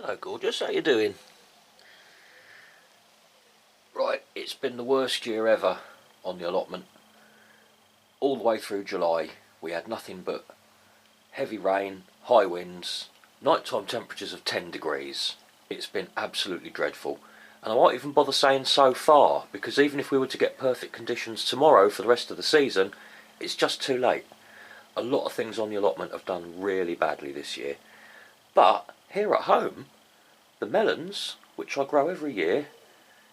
Hello gorgeous, how you doing? Right, it's been the worst year ever on the allotment. All the way through July we had nothing but heavy rain, high winds, nighttime temperatures of 10 degrees. It's been absolutely dreadful. And I won't even bother saying so far, because even if we were to get perfect conditions tomorrow for the rest of the season, it's just too late. A lot of things on the allotment have done really badly this year. But here at home, the melons, which I grow every year,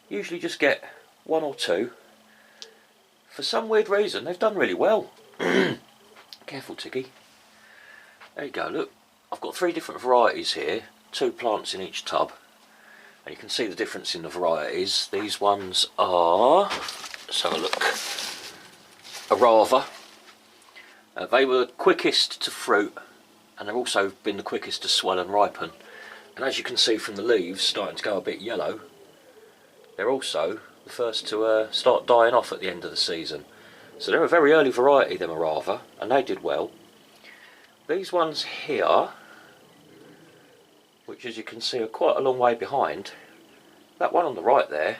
usually just get one or two. For some weird reason, they've done really well. Careful, Tiggy. There you go, look. I've got 3 different varieties here, 2 plants in each tub. And you can see the difference in the varieties. These ones are, let's have a look, Arava. They were the quickest to fruit, and they've also been the quickest to swell and ripen. And as you can see from the leaves starting to go a bit yellow, they're also the first to start dying off at the end of the season. So they're a very early variety, them Arava, and they did well. These ones here, which as you can see are quite a long way behind, that one on the right there,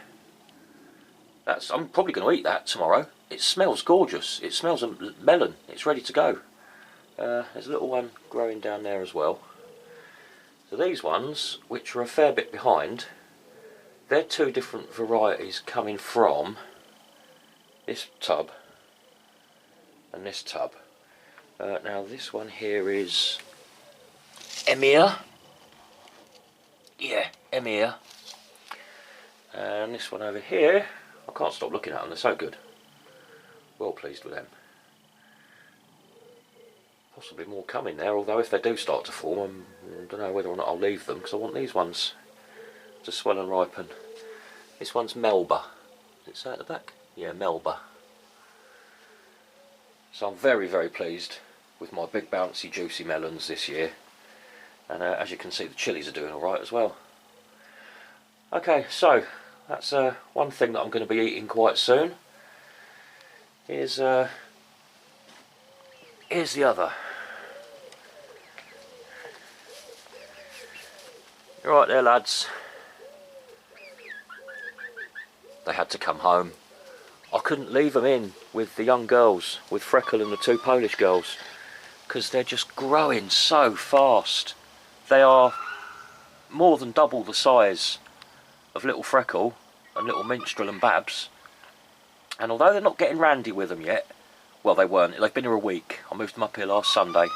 I'm probably going to eat that tomorrow. It smells gorgeous. It smells a melon. It's ready to go. There's a little one growing down there as well. So these ones, which are a fair bit behind, they're 2 different varieties coming from this tub and this tub. Now this one here is Emir. Yeah, Emir. And this one over here, I can't stop looking at them, they're so good. Well pleased with them. Possibly more coming there, although if they do start to form, I don't know whether or not I'll leave them, because I want these ones to swell and ripen. This one's Melba. Is it say at the back? Yeah, Melba. So I'm very, very pleased with my big bouncy juicy melons this year. And as you can see, the chilies are doing alright as well. Okay, so that's one thing that I'm going to be eating quite soon. Here's the other. Right there, lads. They had to come home. I couldn't leave them in with the young girls, with Freckle and the 2 Polish girls, because they're just growing so fast. They are more than double the size of little Freckle and little Minstrel and Babs. And although they're not getting randy with them yet, well, they weren't. They've been here a week. I moved them up here last Sunday.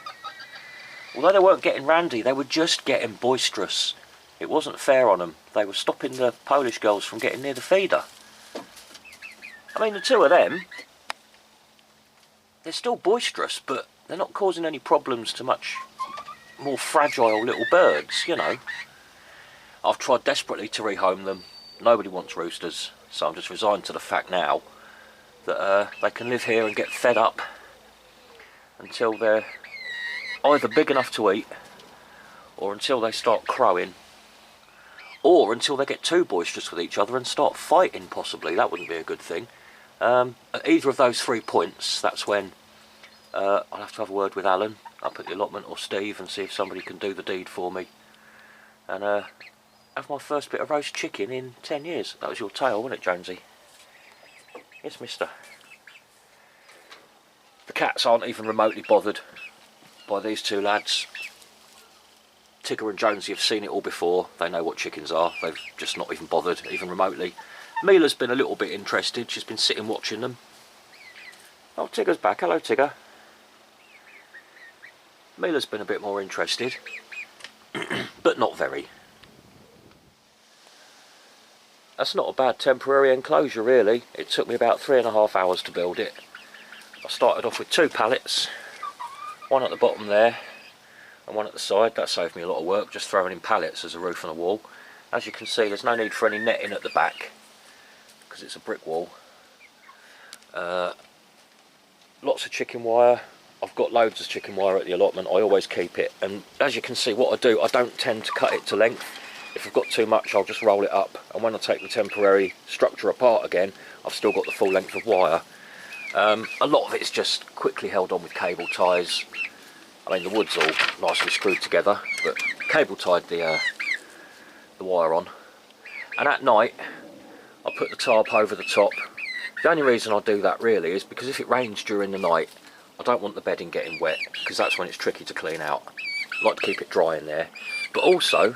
Although they weren't getting randy, they were just getting boisterous. It wasn't fair on them. They were stopping the Polish girls from getting near the feeder. I mean, the 2 of them, they're still boisterous, but they're not causing any problems to much more fragile little birds, you know. I've tried desperately to rehome them. Nobody wants roosters, so I'm just resigned to the fact now that they can live here and get fed up until they're either big enough to eat, or until they start crowing, or until they get too boisterous with each other and start fighting, possibly. That wouldn't be a good thing. At either of those 3 points, that's when I'll have to have a word with Alan up at the allotment, or Steve, and see if somebody can do the deed for me. And have my first bit of roast chicken in 10 years. That was your tail, wasn't it, Jonesy? Yes, mister. The cats aren't even remotely bothered by these 2 lads. Tigger and Jonesy have seen it all before. They know what chickens are. They've just not even bothered, even remotely. Mila's been a little bit interested. She's been sitting watching them. Oh, Tigger's back. Hello, Tigger. Mila's been a bit more interested, but not very. That's not a bad temporary enclosure, really. It took me about 3.5 hours to build it. I started off with 2 pallets, one at the bottom there and one at the side. That saved me a lot of work, just throwing in pallets as a roof on a wall. As you can see, there's no need for any netting at the back because it's a brick wall. Lots of chicken wire. I've got loads of chicken wire at the allotment. I always keep it, and as you can see, what I do, I don't tend to cut it to length. If I've got too much, I'll just roll it up, and when I take the temporary structure apart again, I've still got the full length of wire. A lot of it's just quickly held on with cable ties. I mean, the wood's all nicely screwed together, but cable tied the the wire on, and at night I put the tarp over the top. The only reason I do that really is because if it rains during the night, I don't want the bedding getting wet, because that's when it's tricky to clean out. I like to keep it dry in there. But also,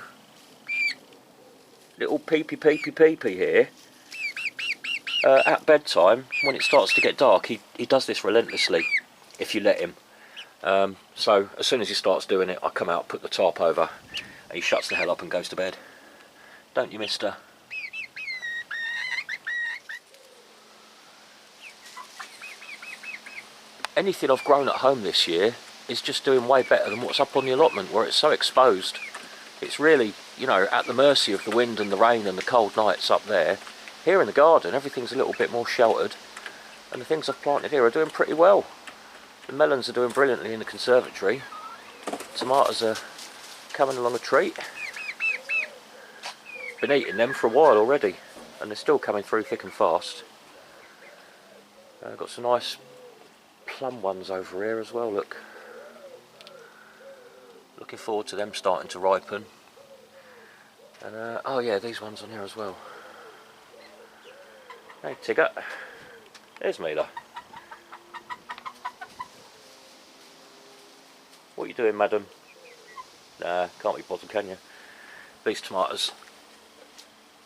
little peepee here, at bedtime, when it starts to get dark, he does this relentlessly, if you let him. So as soon as he starts doing it, I come out, put the tarp over, and he shuts the hell up and goes to bed. Don't you, mister? Anything I've grown at home this year is just doing way better than what's up on the allotment, where it's so exposed. It's really, you know, at the mercy of the wind and the rain and the cold nights up there. Here in the garden, everything's a little bit more sheltered, and the things I've planted here are doing pretty well. The melons are doing brilliantly in the conservatory. Tomatoes are coming along a treat. Been eating them for a while already, and they're still coming through thick and fast. Got some nice plum ones over here as well, look. Looking forward to them starting to ripen. And oh yeah, these ones on here as well. Hey Tigger, there's Mila. What are you doing, madam? Nah, can't be bothered, can you? These tomatoes,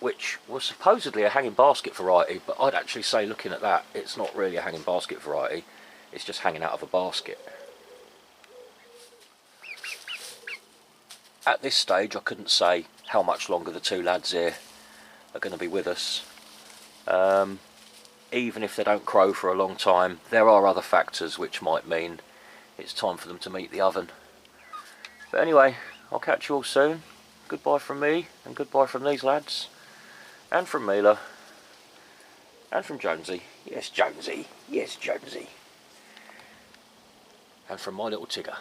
which was supposedly a hanging basket variety, but I'd actually say, looking at that, it's not really a hanging basket variety. It's just hanging out of a basket. At this stage, I couldn't say how much longer the two lads here are going to be with us. Even if they don't crow for a long time, there are other factors which might mean it's time for them to meet the oven. But anyway, I'll catch you all soon. Goodbye from me, and goodbye from these lads, and from Mila, and from Jonesy. Yes, Jonesy. Yes, Jonesy. And from my little Tigger.